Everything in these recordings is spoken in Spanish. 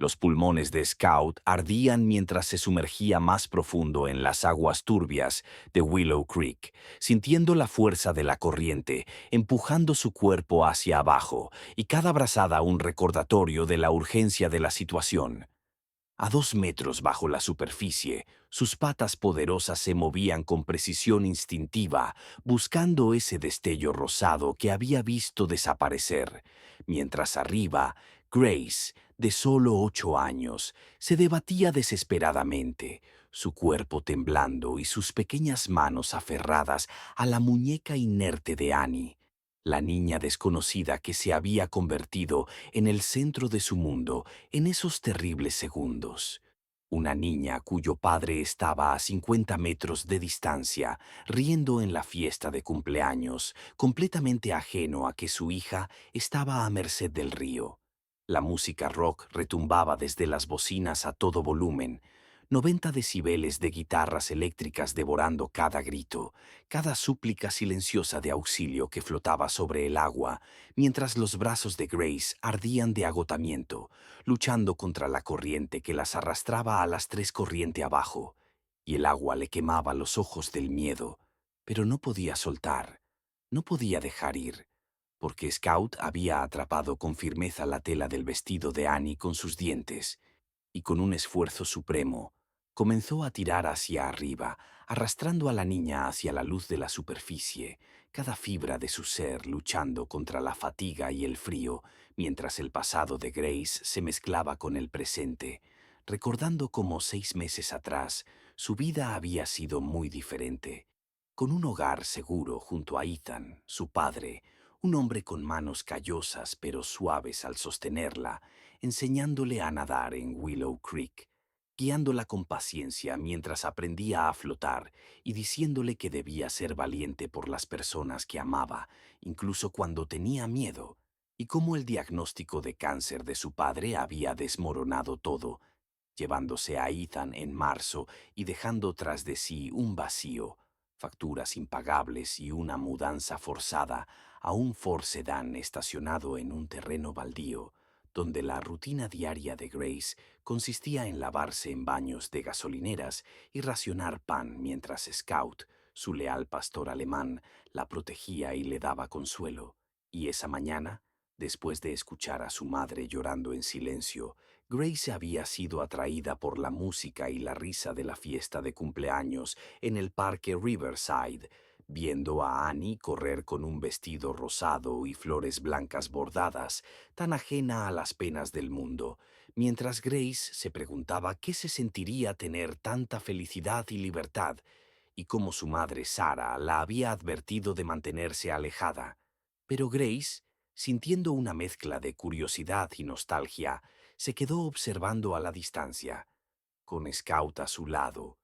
Los pulmones de Scout ardían mientras se sumergía más profundo en las aguas turbias de Willow Creek, sintiendo la fuerza de la corriente, empujando su cuerpo hacia abajo, y cada brazada un recordatorio de la urgencia de la situación. A 2 metros bajo la superficie, sus patas poderosas se movían con precisión instintiva, buscando ese destello rosado que había visto desaparecer, mientras arriba, Grace, de solo 8 años, se debatía desesperadamente, su cuerpo temblando y sus pequeñas manos aferradas a la muñeca inerte de Annie, la niña desconocida que se había convertido en el centro de su mundo en esos terribles segundos. Una niña cuyo padre estaba a 50 metros de distancia, riendo en la fiesta de cumpleaños, completamente ajeno a que su hija estaba a merced del río. La música rock retumbaba desde las bocinas a todo volumen, 90 decibeles de guitarras eléctricas devorando cada grito, cada súplica silenciosa de auxilio que flotaba sobre el agua, mientras los brazos de Grace ardían de agotamiento, luchando contra la corriente que las arrastraba a las 3 corriente abajo, y el agua le quemaba los ojos del miedo, pero no podía soltar, no podía dejar ir, porque Scout había atrapado con firmeza la tela del vestido de Annie con sus dientes, y con un esfuerzo supremo, comenzó a tirar hacia arriba, arrastrando a la niña hacia la luz de la superficie, cada fibra de su ser luchando contra la fatiga y el frío, mientras el pasado de Grace se mezclaba con el presente, recordando cómo 6 meses atrás su vida había sido muy diferente, con un hogar seguro junto a Ethan, su padre, un hombre con manos callosas pero suaves al sostenerla, enseñándole a nadar en Willow Creek, guiándola con paciencia mientras aprendía a flotar y diciéndole que debía ser valiente por las personas que amaba, incluso cuando tenía miedo, y cómo el diagnóstico de cáncer de su padre había desmoronado todo, llevándose a Ethan en marzo y dejando tras de sí un vacío, facturas impagables y una mudanza forzada a un Ford Sedán estacionado en un terreno baldío, donde la rutina diaria de Grace consistía en lavarse en baños de gasolineras y racionar pan mientras Scout, su leal pastor alemán, la protegía y le daba consuelo. Y esa mañana, después de escuchar a su madre llorando en silencio, Grace había sido atraída por la música y la risa de la fiesta de cumpleaños en el parque Riverside, viendo a Annie correr con un vestido rosado y flores blancas bordadas, tan ajena a las penas del mundo, mientras Grace se preguntaba qué se sentiría tener tanta felicidad y libertad, y cómo su madre Sarah la había advertido de mantenerse alejada. Pero Grace, sintiendo una mezcla de curiosidad y nostalgia, se quedó observando a la distancia, con Scout a su lado,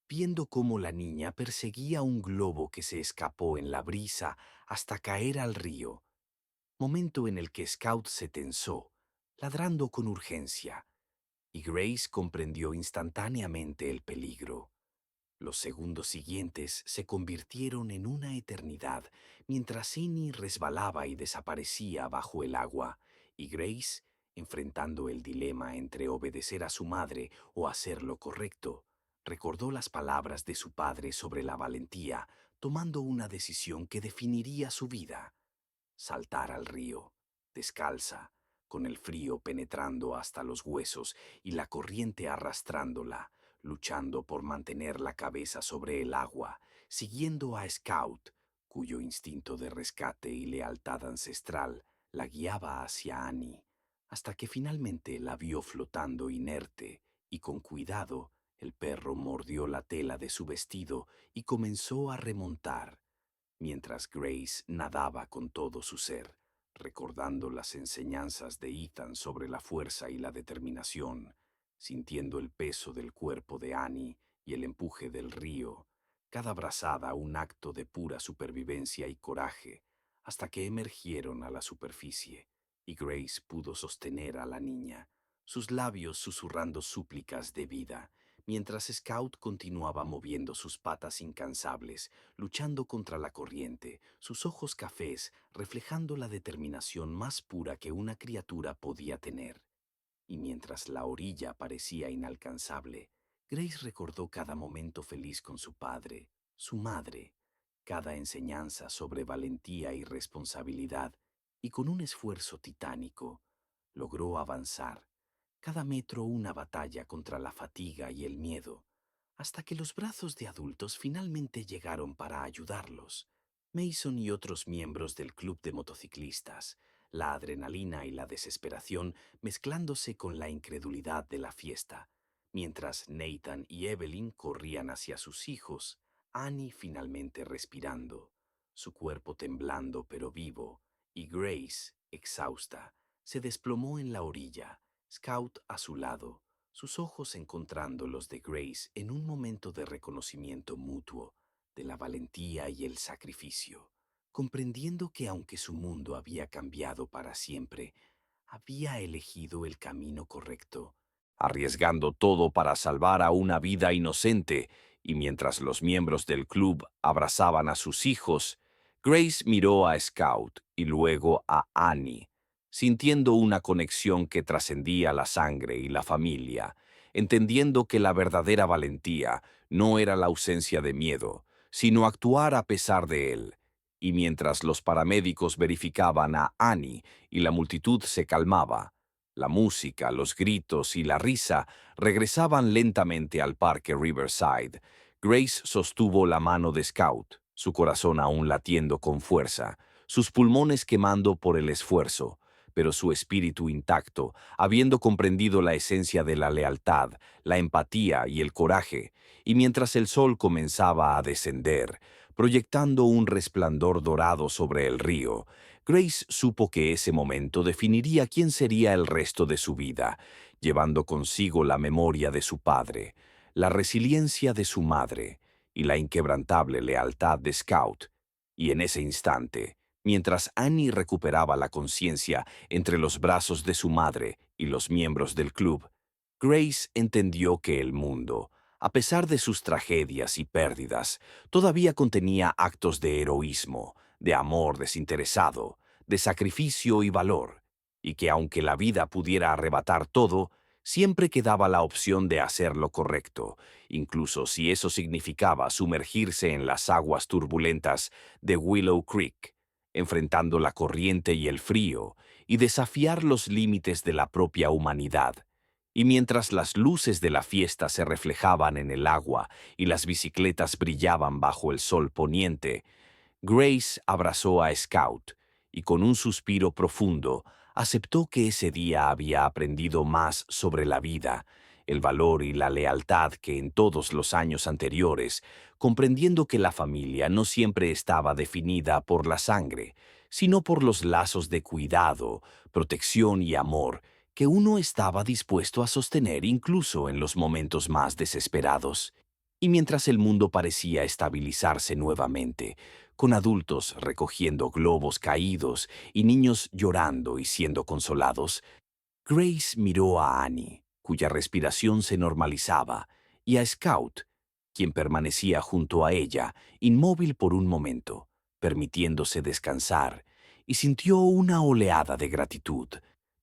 viendo cómo la niña perseguía un globo que se escapó en la brisa hasta caer al río, momento en el que Scout se tensó, ladrando con urgencia, y Grace comprendió instantáneamente el peligro. Los segundos siguientes se convirtieron en una eternidad, mientras Annie resbalaba y desaparecía bajo el agua, y Grace, enfrentando el dilema entre obedecer a su madre o hacer lo correcto, recordó las palabras de su padre sobre la valentía, tomando una decisión que definiría su vida: saltar al río, descalza, con el frío penetrando hasta los huesos y la corriente arrastrándola, luchando por mantener la cabeza sobre el agua, siguiendo a Scout, cuyo instinto de rescate y lealtad ancestral la guiaba hacia Annie, hasta que finalmente la vio flotando inerte, y con cuidado el perro mordió la tela de su vestido y comenzó a remontar, mientras Grace nadaba con todo su ser, recordando las enseñanzas de Ethan sobre la fuerza y la determinación, sintiendo el peso del cuerpo de Annie y el empuje del río, cada brazada un acto de pura supervivencia y coraje, hasta que emergieron a la superficie, y Grace pudo sostener a la niña, sus labios susurrando súplicas de vida, mientras Scout continuaba moviendo sus patas incansables, luchando contra la corriente, sus ojos cafés reflejando la determinación más pura que una criatura podía tener. Y mientras la orilla parecía inalcanzable, Grace recordó cada momento feliz con su padre, su madre, cada enseñanza sobre valentía y responsabilidad, y con un esfuerzo titánico, logró avanzar, cada metro una batalla contra la fatiga y el miedo, hasta que los brazos de adultos finalmente llegaron para ayudarlos. Mason y otros miembros del club de motociclistas, la adrenalina y la desesperación mezclándose con la incredulidad de la fiesta, mientras Nathan y Evelyn corrían hacia sus hijos, Annie finalmente respirando, su cuerpo temblando pero vivo, y Grace, exhausta, se desplomó en la orilla, Scout a su lado, sus ojos encontrando los de Grace en un momento de reconocimiento mutuo de la valentía y el sacrificio, comprendiendo que aunque su mundo había cambiado para siempre, había elegido el camino correcto, arriesgando todo para salvar a una vida inocente, y mientras los miembros del club abrazaban a sus hijos, Grace miró a Scout y luego a Annie, sintiendo una conexión que trascendía la sangre y la familia, entendiendo que la verdadera valentía no era la ausencia de miedo, sino actuar a pesar de él. Y mientras los paramédicos verificaban a Annie y la multitud se calmaba, la música, los gritos y la risa regresaban lentamente al parque Riverside. Grace sostuvo la mano de Scout, su corazón aún latiendo con fuerza, sus pulmones quemando por el esfuerzo, pero su espíritu intacto, habiendo comprendido la esencia de la lealtad, la empatía y el coraje, y mientras el sol comenzaba a descender, proyectando un resplandor dorado sobre el río, Grace supo que ese momento definiría quién sería el resto de su vida, llevando consigo la memoria de su padre, la resiliencia de su madre y la inquebrantable lealtad de Scout. Y en ese instante, mientras Annie recuperaba la conciencia entre los brazos de su madre y los miembros del club, Grace entendió que el mundo, a pesar de sus tragedias y pérdidas, todavía contenía actos de heroísmo, de amor desinteresado, de sacrificio y valor, y que aunque la vida pudiera arrebatar todo, siempre quedaba la opción de hacer lo correcto, incluso si eso significaba sumergirse en las aguas turbulentas de Willow Creek, enfrentando la corriente y el frío, y desafiar los límites de la propia humanidad. Y mientras las luces de la fiesta se reflejaban en el agua y las bicicletas brillaban bajo el sol poniente, Grace abrazó a Scout y con un suspiro profundo aceptó que ese día había aprendido más sobre la vida, el valor y la lealtad que en todos los años anteriores, comprendiendo que la familia no siempre estaba definida por la sangre, sino por los lazos de cuidado, protección y amor que uno estaba dispuesto a sostener incluso en los momentos más desesperados. Y mientras el mundo parecía estabilizarse nuevamente, con adultos recogiendo globos caídos y niños llorando y siendo consolados, Grace miró a Annie, cuya respiración se normalizaba, y a Scout, quien permanecía junto a ella, inmóvil por un momento, permitiéndose descansar, y sintió una oleada de gratitud,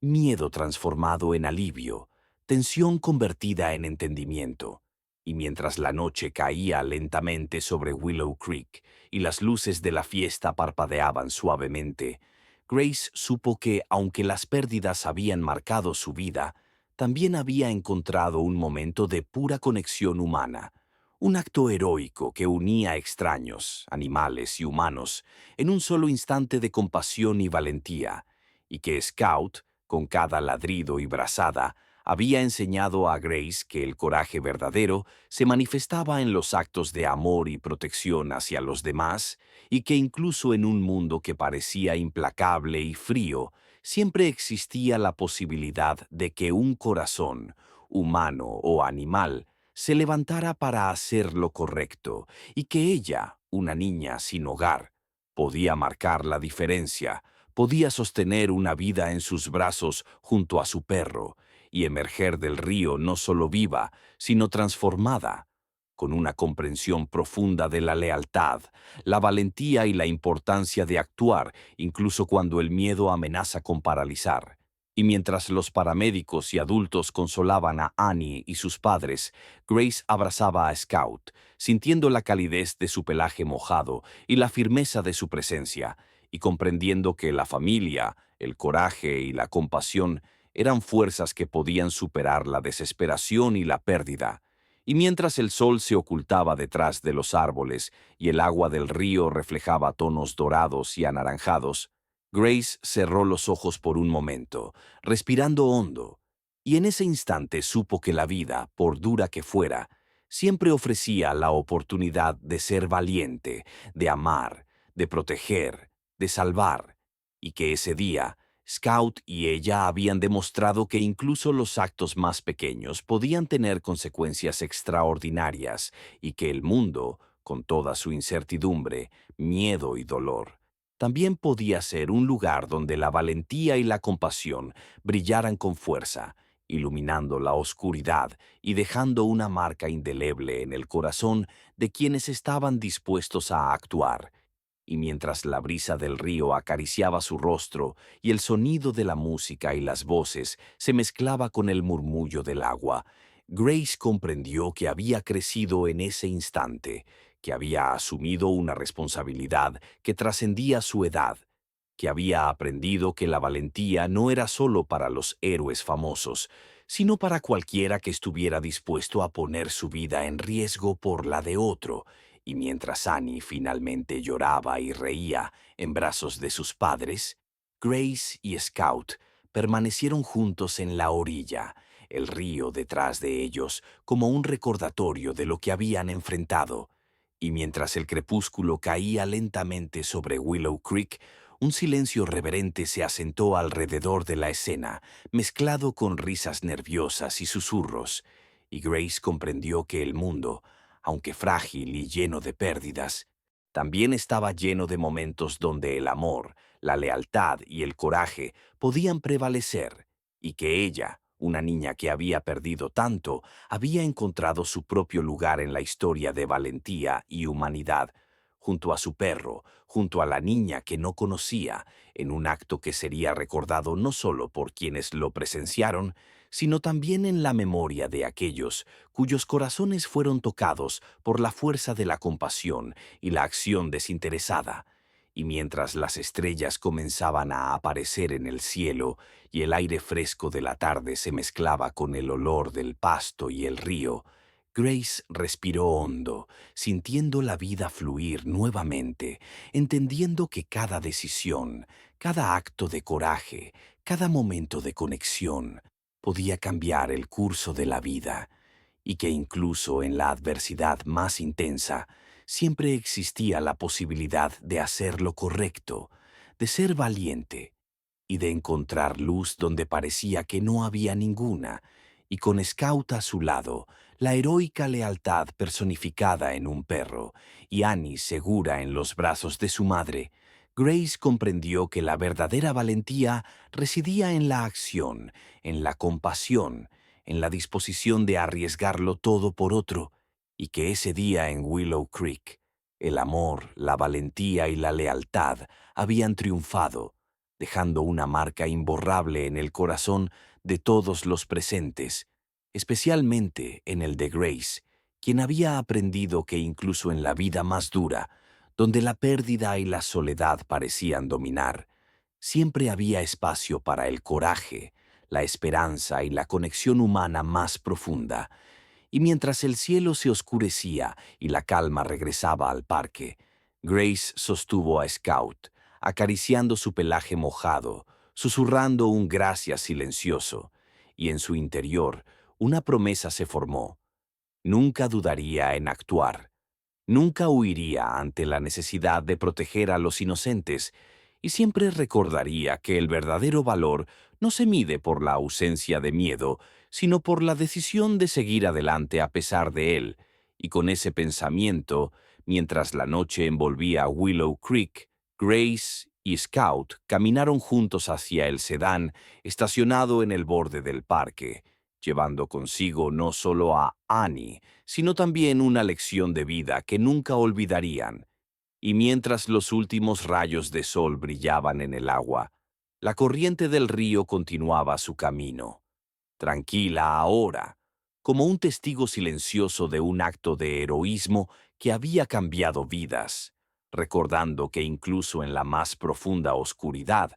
miedo transformado en alivio, tensión convertida en entendimiento. Y mientras la noche caía lentamente sobre Willow Creek y las luces de la fiesta parpadeaban suavemente, Grace supo que, aunque las pérdidas habían marcado su vida, también había encontrado un momento de pura conexión humana, un acto heroico que unía extraños, animales y humanos, en un solo instante de compasión y valentía, y que Scout, con cada ladrido y brazada, había enseñado a Grace que el coraje verdadero se manifestaba en los actos de amor y protección hacia los demás, y que incluso en un mundo que parecía implacable y frío, siempre existía la posibilidad de que un corazón, humano o animal, se levantara para hacer lo correcto, y que ella, una niña sin hogar, podía marcar la diferencia, podía sostener una vida en sus brazos junto a su perro, y emerger del río no solo viva, sino transformada, con una comprensión profunda de la lealtad, la valentía y la importancia de actuar, incluso cuando el miedo amenaza con paralizar. Y mientras los paramédicos y adultos consolaban a Annie y sus padres, Grace abrazaba a Scout, sintiendo la calidez de su pelaje mojado y la firmeza de su presencia, y comprendiendo que la familia, el coraje y la compasión eran fuerzas que podían superar la desesperación y la pérdida. Y mientras el sol se ocultaba detrás de los árboles y el agua del río reflejaba tonos dorados y anaranjados, Grace cerró los ojos por un momento, respirando hondo, y en ese instante supo que la vida, por dura que fuera, siempre ofrecía la oportunidad de ser valiente, de amar, de proteger, de salvar, y que ese día, Scout y ella habían demostrado que incluso los actos más pequeños podían tener consecuencias extraordinarias y que el mundo, con toda su incertidumbre, miedo y dolor, también podía ser un lugar donde la valentía y la compasión brillaran con fuerza, iluminando la oscuridad y dejando una marca indeleble en el corazón de quienes estaban dispuestos a actuar. Y mientras la brisa del río acariciaba su rostro y el sonido de la música y las voces se mezclaba con el murmullo del agua, Grace comprendió que había crecido en ese instante, que había asumido una responsabilidad que trascendía su edad, que había aprendido que la valentía no era solo para los héroes famosos, sino para cualquiera que estuviera dispuesto a poner su vida en riesgo por la de otro. Y mientras Annie finalmente lloraba y reía en brazos de sus padres, Grace y Scout permanecieron juntos en la orilla, el río detrás de ellos como un recordatorio de lo que habían enfrentado. Y mientras el crepúsculo caía lentamente sobre Willow Creek, un silencio reverente se asentó alrededor de la escena, mezclado con risas nerviosas y susurros, y Grace comprendió que el mundo, aunque frágil y lleno de pérdidas, también estaba lleno de momentos donde el amor, la lealtad y el coraje podían prevalecer, y que ella, una niña que había perdido tanto, había encontrado su propio lugar en la historia de valentía y humanidad, junto a su perro, junto a la niña que no conocía, en un acto que sería recordado no solo por quienes lo presenciaron, sino también en la memoria de aquellos cuyos corazones fueron tocados por la fuerza de la compasión y la acción desinteresada. Y mientras las estrellas comenzaban a aparecer en el cielo y el aire fresco de la tarde se mezclaba con el olor del pasto y el río, Grace respiró hondo, sintiendo la vida fluir nuevamente, entendiendo que cada decisión, cada acto de coraje, cada momento de conexión, podía cambiar el curso de la vida, y que incluso en la adversidad más intensa, siempre existía la posibilidad de hacer lo correcto, de ser valiente y de encontrar luz donde parecía que no había ninguna, y con Scout a su lado, la heroica lealtad personificada en un perro, y Annie segura en los brazos de su madre, Grace comprendió que la verdadera valentía residía en la acción, en la compasión, en la disposición de arriesgarlo todo por otro, y que ese día en Willow Creek, el amor, la valentía y la lealtad habían triunfado, dejando una marca imborrable en el corazón de todos los presentes, especialmente en el de Grace, quien había aprendido que incluso en la vida más dura, donde la pérdida y la soledad parecían dominar, siempre había espacio para el coraje, la esperanza y la conexión humana más profunda. Y mientras el cielo se oscurecía y la calma regresaba al parque, Grace sostuvo a Scout, acariciando su pelaje mojado, susurrando un gracias silencioso, y en su interior una promesa se formó. Nunca dudaría en actuar, nunca huiría ante la necesidad de proteger a los inocentes, y siempre recordaría que el verdadero valor no se mide por la ausencia de miedo, sino por la decisión de seguir adelante a pesar de él. Y con ese pensamiento, mientras la noche envolvía Willow Creek, Grace y Scout caminaron juntos hacia el sedán estacionado en el borde del parque, llevando consigo no solo a Annie, sino también una lección de vida que nunca olvidarían. Y mientras los últimos rayos de sol brillaban en el agua, La corriente del río continuaba su camino, tranquila ahora, como un testigo silencioso de un acto de heroísmo que había cambiado vidas, recordando que incluso en la más profunda oscuridad,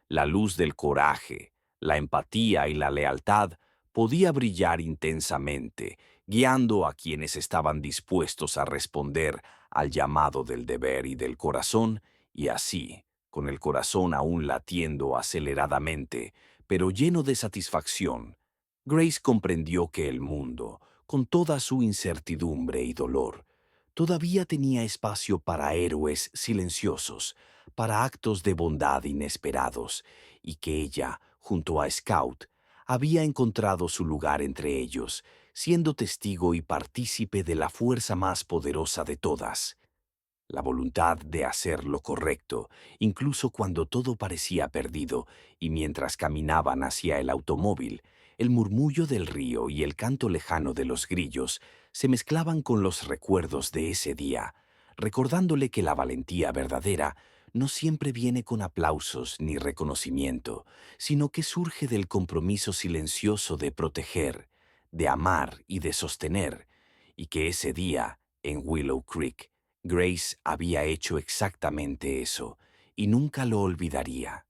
la luz del coraje, la empatía y la lealtad podía brillar intensamente, guiando a quienes estaban dispuestos a responder al llamado del deber y del corazón, y así, con el corazón aún latiendo aceleradamente, pero lleno de satisfacción, Grace comprendió que el mundo, con toda su incertidumbre y dolor, todavía tenía espacio para héroes silenciosos, para actos de bondad inesperados, y que ella, junto a Scout, había encontrado su lugar entre ellos, siendo testigo y partícipe de la fuerza más poderosa de todas, la voluntad de hacer lo correcto, incluso cuando todo parecía perdido, y mientras caminaban hacia el automóvil, el murmullo del río y el canto lejano de los grillos se mezclaban con los recuerdos de ese día, recordándole que la valentía verdadera no siempre viene con aplausos ni reconocimiento, sino que surge del compromiso silencioso de proteger, de amar y de sostener, y que ese día, en Willow Creek, Grace había hecho exactamente eso, y nunca lo olvidaría.